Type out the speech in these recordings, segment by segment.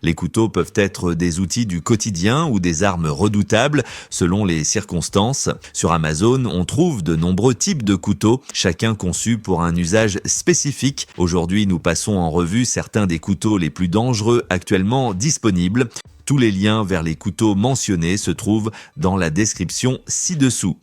Les couteaux peuvent être des outils du quotidien ou des armes redoutables selon les circonstances. Sur Amazon, on trouve de nombreux types de couteaux, chacun conçu pour un usage spécifique. Aujourd'hui, nous passons en revue certains des couteaux les plus dangereux actuellement disponibles. Tous les liens vers les couteaux mentionnés se trouvent dans la description ci-dessous.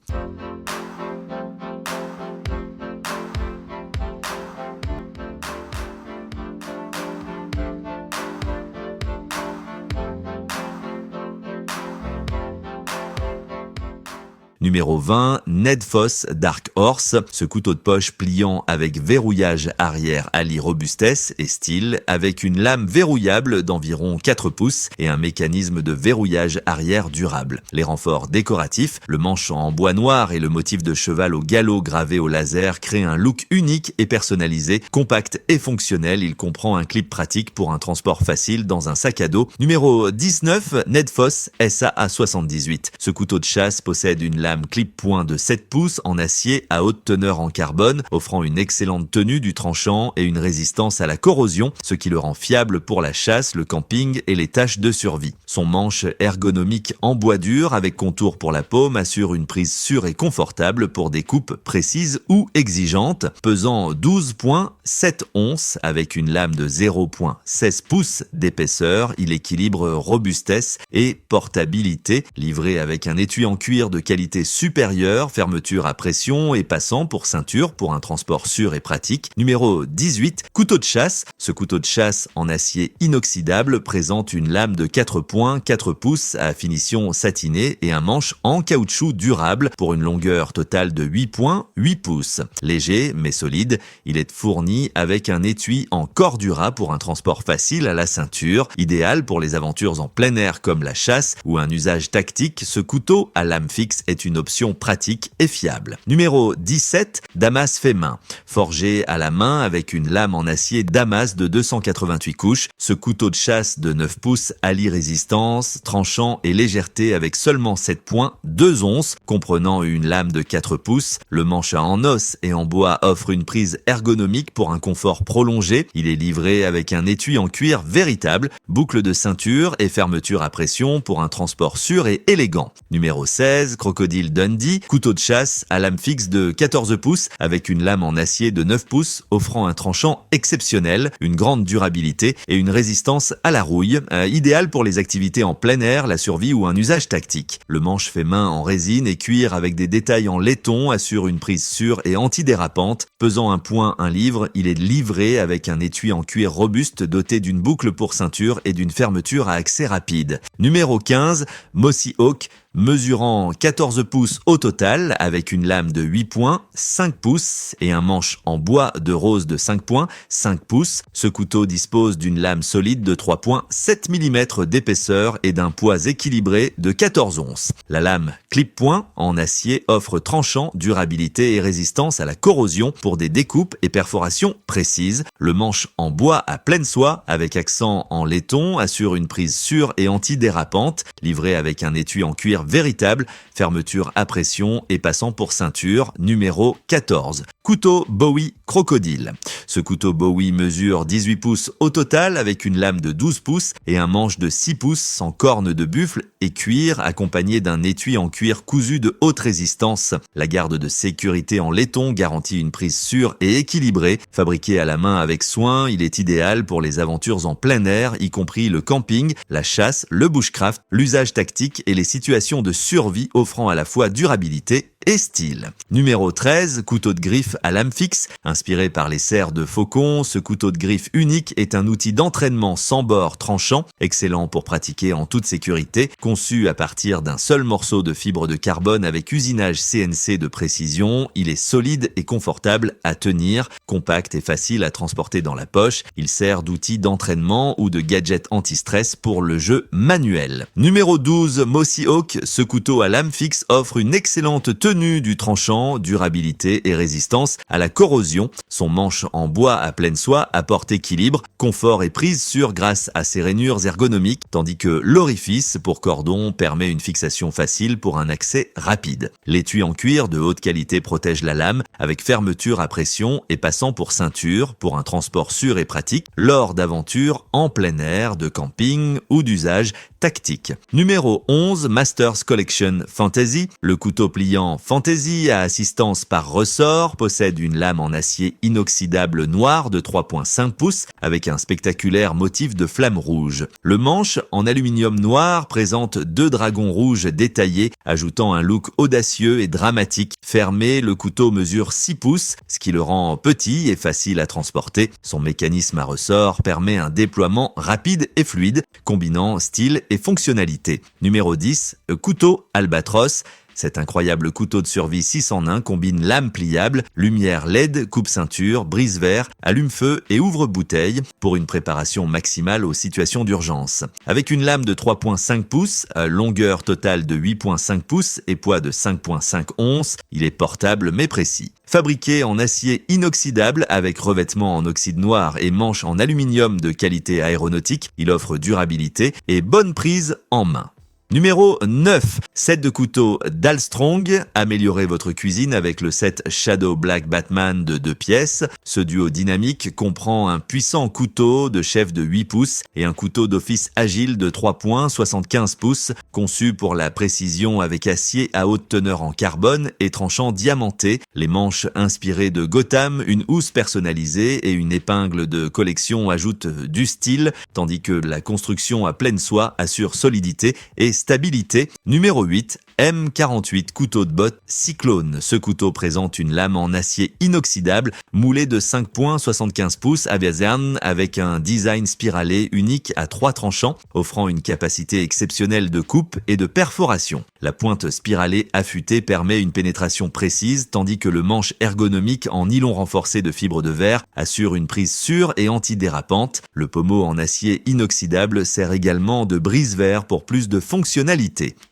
Numéro 20, Ned Foss Dark Horse. Ce couteau de poche pliant avec verrouillage arrière allie robustesse et style, avec une lame verrouillable d'environ 4 pouces et un mécanisme de verrouillage arrière durable. Les renforts décoratifs, le manche en bois noir et le motif de cheval au galop gravé au laser créent un look unique et personnalisé, compact et fonctionnel. Il comprend un clip pratique pour un transport facile dans un sac à dos. Numéro 19, Ned Foss SAA78. Ce couteau de chasse possède une lame clip-point de 7 pouces en acier à haute teneur en carbone, offrant une excellente tenue du tranchant et une résistance à la corrosion, ce qui le rend fiable pour la chasse, le camping et les tâches de survie. Son manche ergonomique en bois dur avec contour pour la paume assure une prise sûre et confortable pour des coupes précises ou exigeantes. Pesant 12,7 onces avec une lame de 0,16 pouces d'épaisseur, il équilibre robustesse et portabilité, livré avec un étui en cuir de qualité supérieure, fermeture à pression et passant pour ceinture pour un transport sûr et pratique. Numéro 18, couteau de chasse. Ce couteau de chasse en acier inoxydable présente une lame de 4 points, 4 pouces à finition satinée et un manche en caoutchouc durable pour une longueur totale de 8 points, 8 pouces. Léger mais solide, il est fourni avec un étui en cordura pour un transport facile à la ceinture, idéal pour les aventures en plein air comme la chasse ou un usage tactique. Ce couteau à lame fixe est une option pratique et fiable. Numéro 17, Damas fait main. Forgé à la main avec une lame en acier Damas de 288 couches, ce couteau de chasse de 9 pouces allie résistance, tranchant et légèreté avec seulement 7 points, 2 onces, comprenant une lame de 4 pouces. Le manche en os et en bois offre une prise ergonomique pour un confort prolongé. Il est livré avec un étui en cuir véritable, boucle de ceinture et fermeture à pression pour un transport sûr et élégant. Numéro 16, Crocodile Dundee, couteau de chasse à lame fixe de 14 pouces avec une lame en acier de 9 pouces offrant un tranchant exceptionnel, une grande durabilité et une résistance à la rouille, idéal pour les activités en plein air, la survie ou un usage tactique. Le manche fait main en résine et cuir avec des détails en laiton assure une prise sûre et antidérapante. Pesant 1 point 1 livre, il est livré avec un étui en cuir robuste doté d'une boucle pour ceinture et d'une fermeture à accès rapide. Numéro 15, Mossy Oak, mesurant 14 pouces au total avec une lame de 8 points, 5 pouces et un manche en bois de rose de 5 points, 5 pouces. Ce couteau dispose d'une lame solide de 3 points, 7 mm d'épaisseur et d'un poids équilibré de 14 onces. La lame clip-point en acier offre tranchant, durabilité et résistance à la corrosion pour des découpes et perforations précises. Le manche en bois à pleine soie avec accent en laiton assure une prise sûre et antidérapante, livré avec un étui en cuir véritable, fermeture à pression et passant pour ceinture. Numéro 14. Couteau Bowie Crocodile. Ce couteau Bowie mesure 18 pouces au total avec une lame de 12 pouces et un manche de 6 pouces sans corne de buffle et cuir accompagné d'un étui en cuir cousu de haute résistance. La garde de sécurité en laiton garantit une prise sûre et équilibrée. Fabriqué à la main avec soin, il est idéal pour les aventures en plein air, y compris le camping, la chasse, le bushcraft, l'usage tactique et les situations de survie offrant à la fois durabilité et style. Numéro 13, couteau de griffe à lame fixe. Inspiré par les serres de faucon, ce couteau de griffe unique est un outil d'entraînement sans bord tranchant, excellent pour pratiquer en toute sécurité. Conçu à partir d'un seul morceau de fibre de carbone avec usinage CNC de précision, il est solide et confortable à tenir, compact et facile à transporter dans la poche. Il sert d'outil d'entraînement ou de gadget anti-stress pour le jeu manuel. Numéro 12, Mossy Oak. Ce couteau à lame fixe offre une excellente tenue tenue du tranchant, durabilité et résistance à la corrosion. Son manche en bois à pleine soie apporte équilibre, confort et prise sûre grâce à ses rainures ergonomiques, tandis que l'orifice pour cordon permet une fixation facile pour un accès rapide. L'étui en cuir de haute qualité protège la lame avec fermeture à pression et passant pour ceinture pour un transport sûr et pratique lors d'aventures en plein air, de camping ou d'usage tactique. Numéro 11, Masters Collection Fantasy. Le couteau pliant Fantasy à assistance par ressort possède une lame en acier inoxydable noir de 3,5 pouces avec un spectaculaire motif de flamme rouge. Le manche en aluminium noir présente 2 dragons rouges détaillés, ajoutant un look audacieux et dramatique. Fermé, le couteau mesure 6 pouces, ce qui le rend petit et facile à transporter. Son mécanisme à ressort permet un déploiement rapide et fluide, combinant style et fonctionnalité. Numéro 10, couteau Albatros. Cet incroyable couteau de survie 6 en 1 combine lame pliable, lumière LED, coupe-ceinture, brise-verre, allume-feu et ouvre-bouteille pour une préparation maximale aux situations d'urgence. Avec une lame de 3,5 pouces, longueur totale de 8,5 pouces et poids de 5,5 onces, il est portable mais précis. Fabriqué en acier inoxydable avec revêtement en oxyde noir et manche en aluminium de qualité aéronautique, il offre durabilité et bonne prise en main. Numéro 9, set de couteaux d'Alstrong. Améliorez votre cuisine avec le set Shadow Black Batman de 2 pièces. Ce duo dynamique comprend un puissant couteau de chef de 8 pouces et un couteau d'office agile de 3,75 pouces, conçu pour la précision avec acier à haute teneur en carbone et tranchant diamanté. Les manches inspirées de Gotham, une housse personnalisée et une épingle de collection ajoutent du style, tandis que la construction à pleine soie assure solidité et stabilité. Numéro 8, M48 couteau de botte Cyclone. Ce couteau présente une lame en acier inoxydable moulée de 5,75 pouces à Wesern avec un design spiralé unique à 3 tranchants, offrant une capacité exceptionnelle de coupe et de perforation. La pointe spiralée affûtée permet une pénétration précise, tandis que le manche ergonomique en nylon renforcé de fibre de verre assure une prise sûre et antidérapante. Le pommeau en acier inoxydable sert également de brise-verre pour plus de fonctionnalité.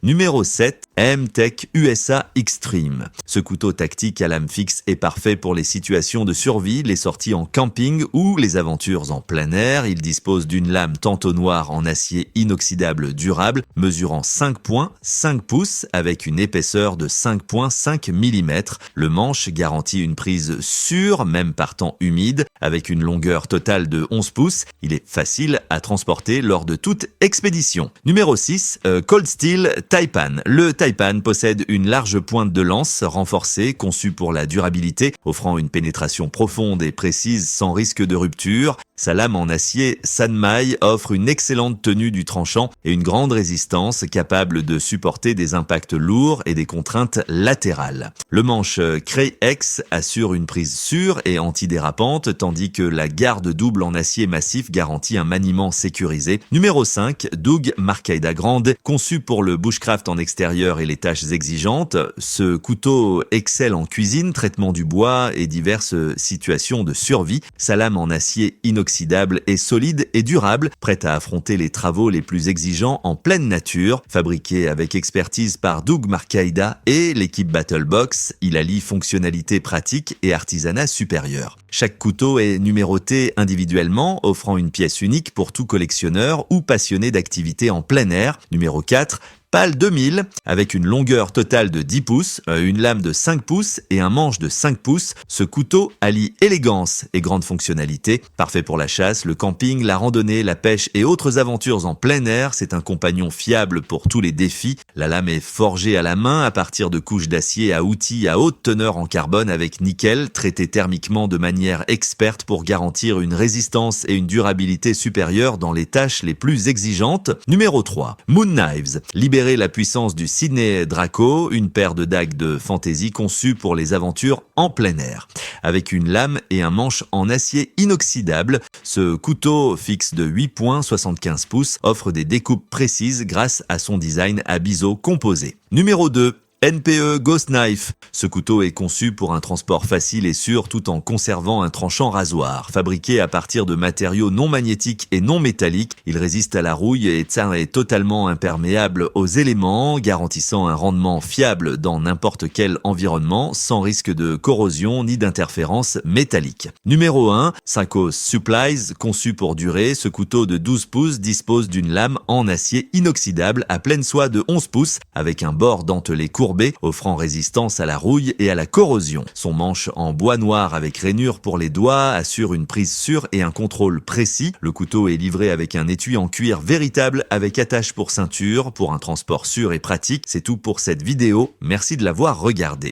Numéro 7, M-Tech USA Extreme. Ce couteau tactique à lame fixe est parfait pour les situations de survie, les sorties en camping ou les aventures en plein air. Il dispose d'une lame tantôt noire en acier inoxydable durable, mesurant 5,5 pouces avec une épaisseur de 5,5 mm. Le manche garantit une prise sûre, même par temps humide, avec une longueur totale de 11 pouces. Il est facile à transporter lors de toute expédition. Numéro 6, Cold Steel Taipan. Le Taipan possède une large pointe de lance renforcée, conçue pour la durabilité, offrant une pénétration profonde et précise sans risque de rupture. Sa lame en acier Sanmai offre une excellente tenue du tranchant et une grande résistance capable de supporter des impacts lourds et des contraintes latérales. Le manche Cray X assure une prise sûre et antidérapante, tandis que la garde double en acier massif garantit un maniement sécurisé. Numéro 5, Doug Marcaida Grande. Conçu pour le bushcraft en extérieur et les tâches exigeantes, ce couteau excelle en cuisine, traitement du bois et diverses situations de survie. Sa lame en acier inoxydable est solide et durable, prête à affronter les travaux les plus exigeants en pleine nature. Fabriqué avec expertise par Doug Marcaida et l'équipe Battlebox, il allie fonctionnalité pratique et artisanat supérieur. Chaque couteau est numéroté individuellement, offrant une pièce unique pour tout collectionneur ou passionné d'activités en plein air. Numéro 4, PAL 2000, avec une longueur totale de 10 pouces, une lame de 5 pouces et un manche de 5 pouces, ce couteau allie élégance et grande fonctionnalité. Parfait pour la chasse, le camping, la randonnée, la pêche et autres aventures en plein air, c'est un compagnon fiable pour tous les défis. La lame est forgée à la main à partir de couches d'acier à outils à haute teneur en carbone avec nickel, traité thermiquement de manière experte pour garantir une résistance et une durabilité supérieure dans les tâches les plus exigeantes. Numéro 3, Moon Knives. Libérez la puissance du Sydney Draco, une paire de dagues de fantaisie conçue pour les aventures en plein air. Avec une lame et un manche en acier inoxydable, ce couteau fixe de 8,75 pouces offre des découpes précises grâce à son design à biseau composé. Numéro 2. NPE Ghost Knife. Ce couteau est conçu pour un transport facile et sûr tout en conservant un tranchant rasoir. Fabriqué à partir de matériaux non magnétiques et non métalliques, il résiste à la rouille et est totalement imperméable aux éléments, garantissant un rendement fiable dans n'importe quel environnement, sans risque de corrosion ni d'interférence métallique. Numéro 1, Syncos Supplies. Conçu pour durer, ce couteau de 12 pouces dispose d'une lame en acier inoxydable à pleine soie de 11 pouces avec un bord dentelé courbé offrant résistance à la rouille et à la corrosion. Son manche en bois noir avec rainure pour les doigts assure une prise sûre et un contrôle précis. Le couteau est livré avec un étui en cuir véritable avec attache pour ceinture pour un transport sûr et pratique. C'est tout pour cette vidéo. Merci de l'avoir regardé.